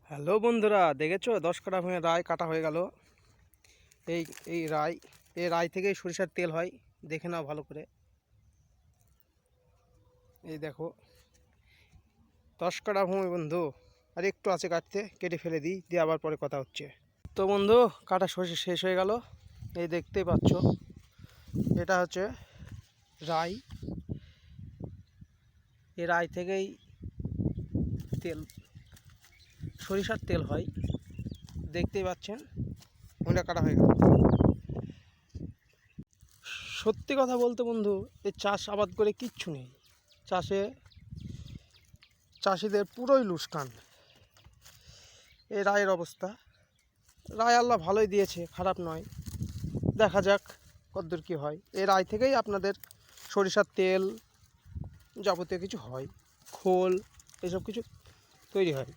Hello বন্ধুরা, দেখেছো 10 কাঠা ভূমির রায় কাটা হয়ে গেল। এই এই রায় থেকেই সরিষার তেল হয়। দেখে নাও ভালো করে। এই দেখো 10 কাঠা ভূমি বন্ধু, আর একটু আছে কাটতে, কেটে ফেলে দিই, দিয়ে আবার পরে কথা হচ্ছে। তো বন্ধু, কাটা সরিষা শেষ হয়ে গেল। এই দেখতেই পাচ্ছ, এটা হচ্ছে রাই। এই রাই থেকেই তেল, সরিষার তেল হয়। দেখতেই পাচ্ছেন, ভুঁড়া কাটা হয়ে গেল। সত্যি কথা বলতে বন্ধু, এই চাষ আবাদ করে কিচ্ছু নেই। চাষিদের পুরোই লুসকান। এই রায়ের অবস্থা। রায় আল্লাহ ভালোই দিয়েছে, খারাপ নয়। দেখা যাক কতদূর কী হয়। এই রায় থেকেই আপনাদের সরিষার তেল, যাবতীয় কিছু হয়, খোল, এসব কিছু তৈরি হয়।